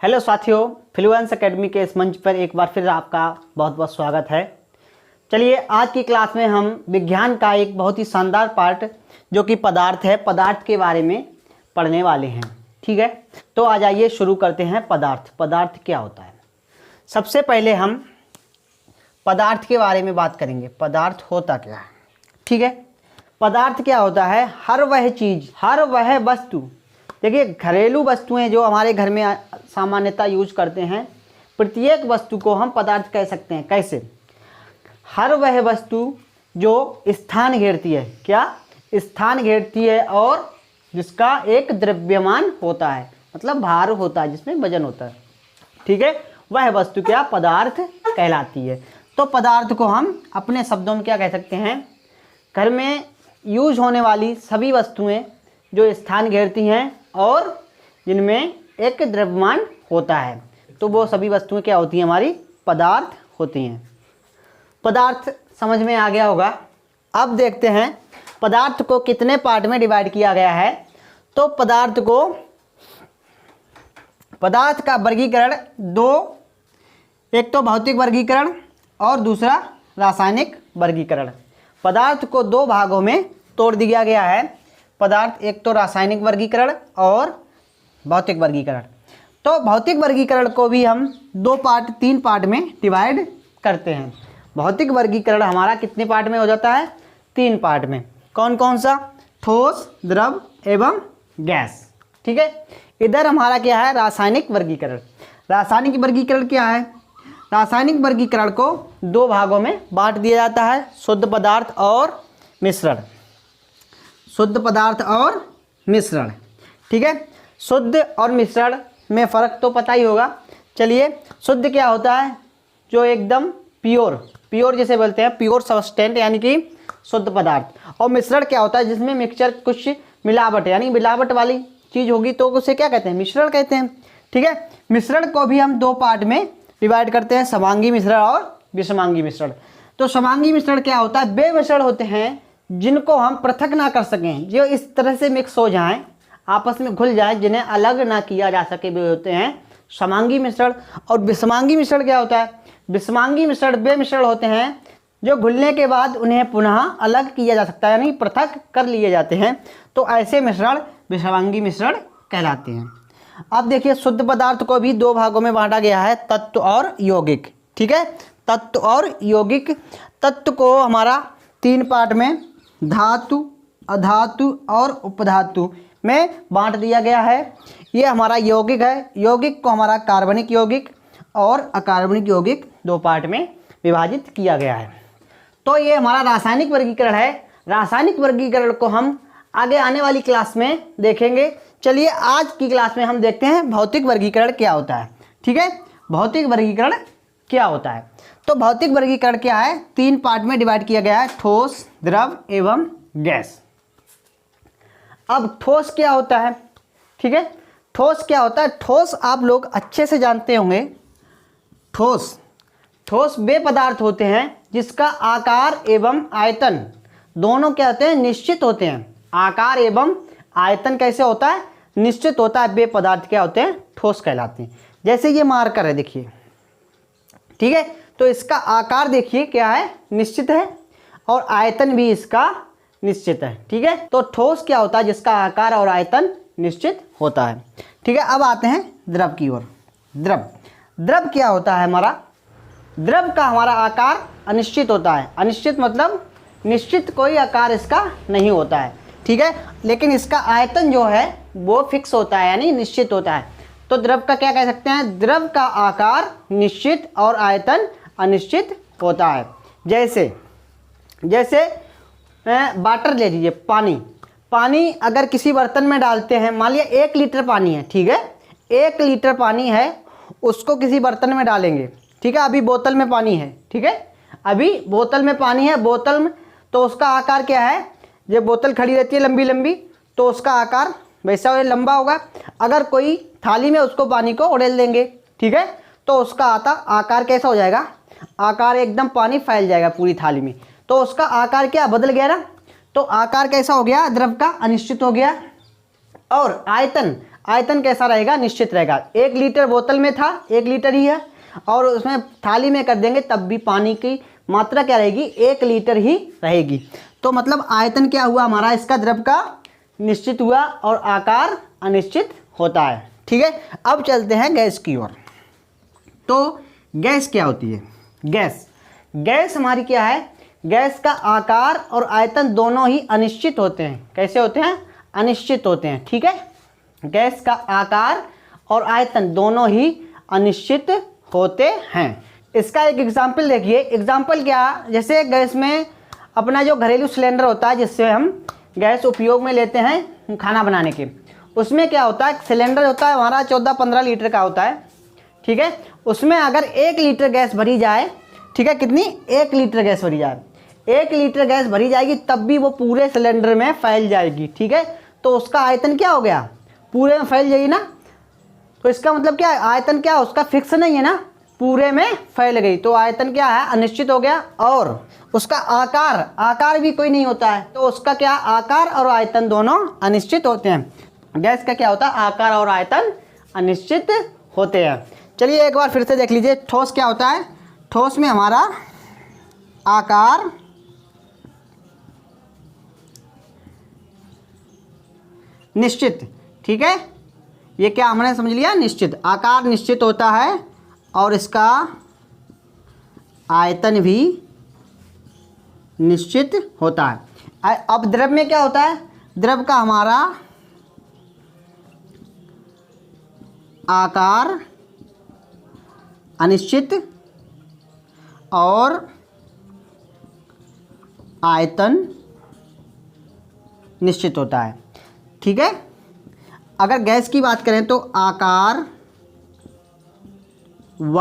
Hello साथियों, Fluence academy के इस मंच पर एक बार फिर आपका बहुत बहुत स्वागत है। चलिए, आज की क्लास में हम विज्ञान का एक बहुत ही शानदार पार्ट जो कि पदार्थ है, पदार्थ के बारे में पढ़ने वाले हैं। ठीक है, तो आ जाइए शुरू करते हैं। पदार्थ क्या होता है। सबसे पहले हम पदार्थ के बारे में बात करेंगे। पदार्थ होता क्या है। ठीक है, पदार्थ क्या होता है? हर वह चीज़, हर वह वस्तु। देखिए, घरेलू वस्तुएं जो हमारे घर में सामान्यतः यूज करते हैं, प्रत्येक वस्तु को हम पदार्थ कह सकते हैं। कैसे? हर वह वस्तु जो स्थान घेरती है, क्या स्थान घेरती है, और जिसका एक द्रव्यमान होता है, मतलब भार होता है, जिसमें वजन होता है। ठीक है, वह वस्तु क्या पदार्थ कहलाती है। तो पदार्थ को हम अपने शब्दों में क्या कह सकते हैं? घर में यूज होने वाली सभी वस्तुएं जो स्थान घेरती हैं और जिनमें एक द्रव्यमान होता है, तो वो सभी वस्तुएं क्या होती हैं? हमारी पदार्थ होती हैं। पदार्थ समझ में आ गया होगा। अब देखते हैं पदार्थ को कितने पार्ट में डिवाइड किया गया है। तो पदार्थ का वर्गीकरण दो, एक तो भौतिक वर्गीकरण और दूसरा रासायनिक वर्गीकरण। पदार्थ को दो भागों में तोड़ दिया गया है पदार्थ, एक तो रासायनिक वर्गीकरण और भौतिक वर्गीकरण। तो भौतिक वर्गीकरण को भी हम तीन पार्ट में डिवाइड करते हैं। भौतिक वर्गीकरण हमारा कितने पार्ट में हो जाता है? 3 पार्ट में। कौन कौन सा? ठोस, द्रव एवं गैस। ठीक है, इधर हमारा क्या है? रासायनिक वर्गीकरण। रासायनिक वर्गीकरण क्या है? रासायनिक वर्गीकरण को 2 भागों में बांट दिया जाता है, शुद्ध पदार्थ और मिश्रण। शुद्ध पदार्थ और मिश्रण। ठीक है, शुद्ध और मिश्रण में फ़र्क तो पता ही होगा। चलिए, शुद्ध क्या होता है? जो एकदम प्योर जिसे बोलते हैं, प्योर सब्सटेंट, यानी कि शुद्ध पदार्थ। और मिश्रण क्या होता है? जिसमें मिक्सचर, कुछ मिलावट, यानी मिलावट वाली चीज़ होगी तो उसे क्या कहते हैं? मिश्रण कहते हैं। ठीक है, मिश्रण को भी हम 2 पार्ट में डिवाइड करते हैं, समांगी मिश्रण और विषमांगी मिश्रण। तो समांगी मिश्रण क्या होता है? वे मिश्रण होते हैं जिनको हम पृथक ना कर सकें, जो इस तरह से मिक्स हो जाएं, आपस में घुल जाएं, जिन्हें अलग ना किया जा सके, वे होते हैं समांगी मिश्रण। और विषमांगी मिश्रण क्या होता है? विषमांगी मिश्रण वे मिश्रण होते हैं जो घुलने के बाद उन्हें पुनः अलग किया जा सकता है, यानी पृथक कर लिए जाते हैं। तो ऐसे मिश्रण विषमांगी मिश्रण कहलाते हैं। अब देखिए, शुद्ध पदार्थ को भी 2 भागों में बांटा गया है, तत्व और यौगिक। ठीक है, तत्व और यौगिक। तत्व को हमारा 3 पार्ट में, धातु, अधातु और उपधातु में बांट दिया गया है। ये हमारा यौगिक है। यौगिक को हमारा कार्बनिक यौगिक और अकार्बनिक यौगिक 2 पार्ट में विभाजित किया गया है। तो ये हमारा रासायनिक वर्गीकरण है। रासायनिक वर्गीकरण को हम आगे आने वाली क्लास में देखेंगे। चलिए, आज की क्लास में हम देखते हैं भौतिक वर्गीकरण क्या होता है। ठीक है, भौतिक वर्गीकरण क्या होता है। तो भौतिक वर्गीकरण क्या है? 3 पार्ट में डिवाइड किया गया है, ठोस, द्रव एवं गैस। अब ठोस क्या होता है? ठीक है, ठोस क्या होता है? ठोस आप लोग अच्छे से जानते होंगे। ठोस वे पदार्थ होते हैं जिसका आकार एवं आयतन दोनों क्या होते हैं? निश्चित होते हैं। आकार एवं आयतन कैसे होता है? निश्चित होता है। वे पदार्थ क्या होते हैं? ठोस कहलाते हैं। जैसे ये मार्कर है, देखिए। ठीक है, तो इसका आकार देखिए क्या है? निश्चित है, और आयतन भी इसका निश्चित है। ठीक है, तो ठोस क्या होता है? जिसका आकार और आयतन निश्चित होता है। ठीक है, अब आते हैं द्रव की ओर। द्रव क्या होता है हमारा? द्रव का हमारा आकार अनिश्चित होता है। अनिश्चित मतलब निश्चित कोई आकार इसका नहीं होता है। ठीक है, लेकिन इसका आयतन जो है वो फिक्स होता है, यानी निश्चित होता है। तो द्रव का क्या कह सकते हैं? द्रव का आकार निश्चित और आयतन अनिश्चित होता है। जैसे वाटर ले लीजिए, पानी अगर किसी बर्तन में डालते हैं, मान लिया 1 लीटर पानी है। ठीक है, 1 लीटर पानी है, उसको किसी बर्तन में डालेंगे। ठीक है, अभी बोतल में पानी है। ठीक है, अभी बोतल में पानी है, बोतल में, तो उसका आकार क्या है? जब बोतल खड़ी रहती है लंबी लंबी, तो उसका आकार वैसा लंबा होगा। अगर कोई थाली में उसको पानी को उड़ेल देंगे, ठीक है, तो उसका आकार कैसा हो जाएगा? आकार एकदम पानी फैल जाएगा पूरी थाली में। तो उसका आकार क्या बदल गया ना? तो आकार कैसा हो गया? द्रव का अनिश्चित हो गया। और आयतन, आयतन कैसा रहेगा, निश्चित रहेगा। 1 लीटर बोतल में था, 1 लीटर ही है, और उसमें थाली में कर देंगे तब भी पानी की मात्रा क्या रहेगी, 1 लीटर ही रहेगी। तो मतलब आयतन क्या हुआ हमारा, इसका द्रव का निश्चित हुआ और आकार अनिश्चित होता है। ठीक है, अब चलते हैं गैस की ओर। तो गैस क्या होती है, गैस हमारी क्या है, गैस का आकार और आयतन दोनों ही अनिश्चित होते हैं। कैसे होते हैं, अनिश्चित होते हैं। ठीक है, गैस का आकार और आयतन दोनों ही अनिश्चित होते हैं। इसका एक एग्जाम्पल देखिए। एग्जाम्पल क्या, जैसे गैस में अपना जो घरेलू सिलेंडर होता है जिससे हम गैस उपयोग में लेते हैं खाना बनाने के, उसमें क्या होता है, सिलेंडर होता है हमारा 14-15 लीटर का होता है। ठीक है, उसमें अगर 1 लीटर गैस भरी जाए, ठीक है, कितनी, 1 लीटर गैस भरी जाए, 1 लीटर गैस भरी जाएगी तब भी वो पूरे सिलेंडर में फैल जाएगी। ठीक है, तो उसका आयतन क्या हो गया, पूरे में फैल जाएगी ना। तो इसका मतलब क्या है, आयतन क्या, उसका फिक्स नहीं है ना, पूरे में फैल गई, तो आयतन क्या है, अनिश्चित हो गया। और उसका आकार भी कोई नहीं होता है, तो उसका क्या, आकार और आयतन दोनों अनिश्चित होते हैं। गैस का क्या होता है, आकार और आयतन अनिश्चित होते हैं। चलिए एक बार फिर से देख लीजिए, ठोस क्या होता है, ठोस में हमारा आकार निश्चित। ठीक है, ये क्या हमने समझ लिया, निश्चित, आकार निश्चित होता है और इसका आयतन भी निश्चित होता है। अब द्रव में क्या होता है, द्रव का हमारा आकार अनिश्चित और आयतन निश्चित होता है। ठीक है, अगर गैस की बात करें तो आकार व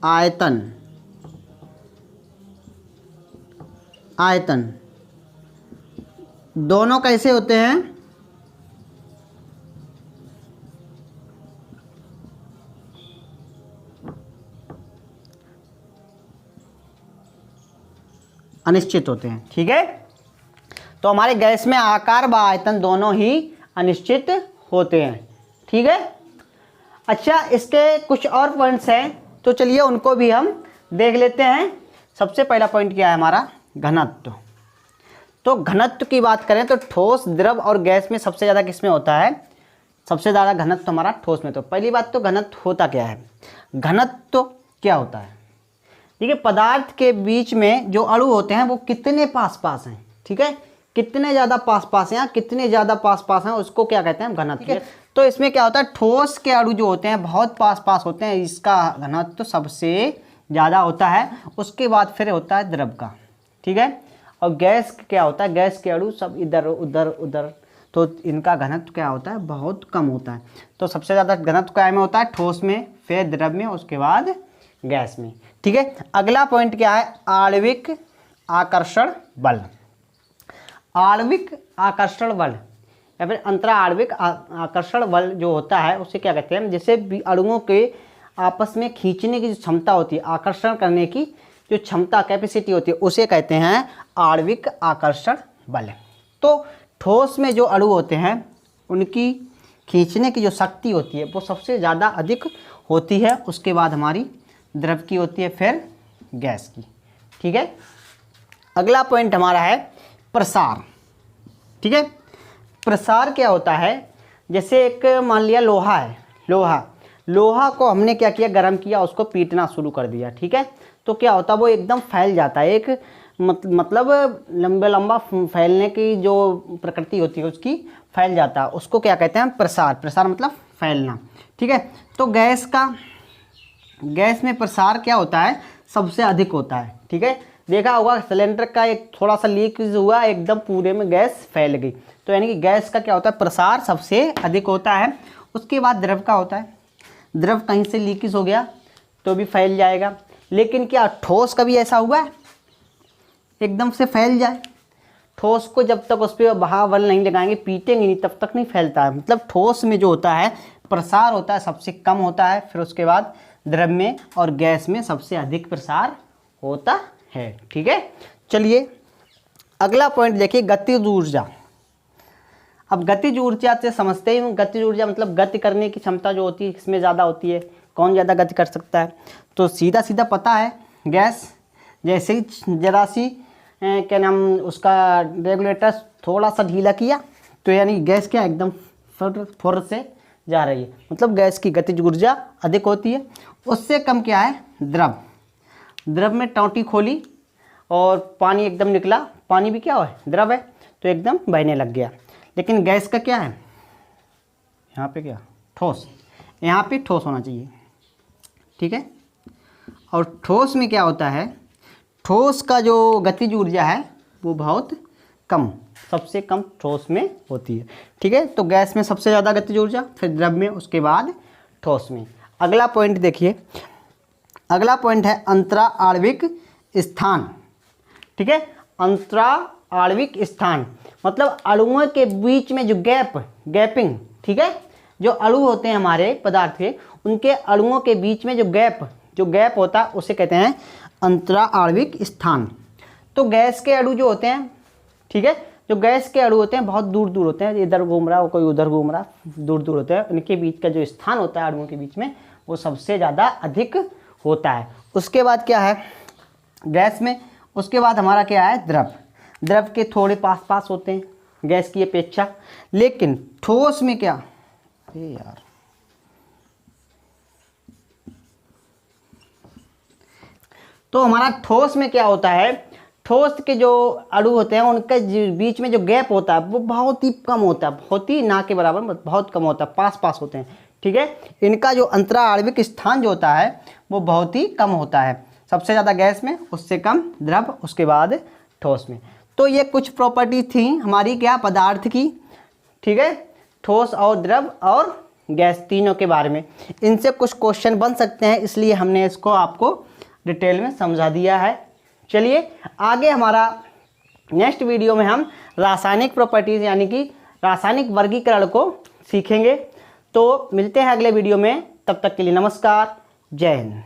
आयतन दोनों कैसे होते हैं, अनिश्चित होते हैं। ठीक है, तो हमारे गैस में आकार व आयतन दोनों ही अनिश्चित होते हैं। ठीक है, अच्छा, इसके कुछ और पॉइंट्स हैं, तो चलिए उनको भी हम देख लेते हैं। सबसे पहला पॉइंट क्या है हमारा, घनत्व। तो घनत्व की बात करें तो ठोस, द्रव और गैस में सबसे ज़्यादा किसमें होता है, सबसे ज़्यादा घनत्व हमारा ठोस में। तो पहली बात तो घनत्व होता क्या है, घनत्व क्या होता है, देखिए पदार्थ के बीच में जो अणु होते हैं वो कितने पास पास हैं। ठीक है, कितने ज़्यादा पास पास हैं, कितने ज़्यादा पास पास हैं, उसको क्या कहते हैं, घनत्व। ठीक है, तो इसमें क्या होता है, ठोस के अणु जो होते हैं बहुत पास पास होते हैं, इसका घनत्व सबसे ज़्यादा होता है। उसके बाद फिर होता है द्रव का। ठीक है, और गैस क्या होता है, गैस के अणु सब इधर उधर उधर, तो इनका घनत्व क्या होता है, बहुत कम होता है। तो सबसे ज़्यादा घनत्व क्या में होता है, ठोस में, फिर द्रव में, उसके बाद गैस में। ठीक है, अगला पॉइंट क्या है, आणविक आकर्षण बल। आणविक आकर्षण बल या फिर अंतरा आणविक आकर्षण बल जो होता है उसे क्या कहते हैं, जैसे अणुओं के आपस में खींचने की जो क्षमता होती है, आकर्षण करने की जो क्षमता, कैपेसिटी होती है, उसे कहते हैं आणविक आकर्षण बल। तो ठोस में जो अणु होते हैं उनकी खींचने की जो शक्ति होती है वो सबसे ज़्यादा अधिक होती है। उसके बाद हमारी द्रव की होती है, फिर गैस की। ठीक है, अगला पॉइंट हमारा है प्रसार। ठीक है, प्रसार क्या होता है, जैसे एक मान लिया लोहा है, लोहा को हमने क्या किया, गर्म किया, उसको पीटना शुरू कर दिया। ठीक है, तो क्या होता है, वो एकदम फैल जाता है, एक मतलब लंबा फैलने की जो प्रकृति होती है उसकी फैल जाता है, उसको क्या कहते हैं, प्रसार। प्रसार मतलब फैलना। ठीक है, तो गैस में प्रसार क्या होता है, सबसे अधिक होता है। ठीक है, देखा होगा सिलेंडर का एक थोड़ा सा लीकेज हुआ, एकदम पूरे में गैस फैल गई, तो यानी कि गैस का क्या होता है, प्रसार सबसे अधिक होता है। उसके बाद द्रव का होता है, द्रव कहीं से लीकेज हो गया तो भी फैल जाएगा। लेकिन क्या ठोस कभी ऐसा हुआ है एकदम से फैल जाए, ठोस को जब तक उस पर बहाव बल नहीं लगाएंगे, पीटेंगे नहीं, तब तक नहीं फैलता है। मतलब ठोस में जो होता है प्रसार होता है सबसे कम होता है, फिर उसके बाद द्रव में और गैस में सबसे अधिक प्रसार होता है। ठीक है, चलिए अगला पॉइंट देखिए, गतिज ऊर्जा। अब गतिज ऊर्जा से समझते ही हूँ, गतिज ऊर्जा मतलब गति करने की क्षमता जो होती है किसमें ज़्यादा होती है, कौन ज़्यादा गति कर सकता है। तो सीधा सीधा पता है, गैस जैसे ही जरा सी क्या नाम उसका रेगुलेटर थोड़ा सा ढीला किया तो यानी गैस क्या एकदम फुर से जा रही है, मतलब गैस की गतिज ऊर्जा अधिक होती है। उससे कम क्या है, द्रव। द्रव में टोंटी खोली और पानी एकदम निकला, पानी भी क्या है, द्रव है, तो एकदम बहने लग गया। लेकिन गैस का क्या है, यहाँ पे क्या, ठोस, यहाँ पे ठोस होना चाहिए, ठीक है। और ठोस में क्या होता है, ठोस का जो गतिज ऊर्जा है वो बहुत कम, सबसे कम ठोस में होती है, ठीक है। तो गैस में सबसे ज़्यादा गतिज ऊर्जा, फिर द्रव में, उसके बाद ठोस में। अगला पॉइंट देखिए, अगला पॉइंट है अंतरा आणविक स्थान, ठीक है। अंतरा आणविक स्थान मतलब अणुओं के बीच में जो गैपिंग, ठीक है। जो अणु होते हैं हमारे पदार्थ के, उनके अणुओं के बीच में जो गैप होता है उसे कहते हैं अंतरा आणविक स्थान। तो गैस के अणु जो होते हैं, ठीक है, जो गैस के अणु होते हैं बहुत दूर दूर होते हैं, इधर घूम रहा कोई उधर घूम रहा, दूर दूर होते हैं, उनके बीच का जो स्थान होता है अणुओं के बीच में वो सबसे ज़्यादा अधिक होता है। उसके बाद क्या है गैस में, उसके बाद हमारा क्या है द्रव। द्रव के थोड़े पास पास होते हैं गैस की अपेक्षा। लेकिन ठोस में क्या, अरे यार तो हमारा ठोस में क्या होता है, ठोस के जो अणु होते हैं उनके बीच में जो गैप होता है वो बहुत ही कम होता है, बहुत ही ना के बराबर, बहुत कम होता है, पास पास होते हैं, ठीक है। इनका जो अंतरा आणविक स्थान जो होता है वो बहुत ही कम होता है, सबसे ज़्यादा गैस में, उससे कम द्रव, उसके बाद ठोस में। तो ये कुछ प्रॉपर्टी थी हमारी क्या, पदार्थ की, ठीक है, ठोस और द्रव और गैस तीनों के बारे में। इनसे कुछ क्वेश्चन बन सकते हैं, इसलिए हमने इसको आपको डिटेल में समझा दिया है। चलिए आगे हमारा नेक्स्ट वीडियो में हम रासायनिक प्रॉपर्टीज़ यानी कि रासायनिक वर्गीकरण को सीखेंगे। तो मिलते हैं अगले वीडियो में, तब तक के लिए नमस्कार, जय हिंद।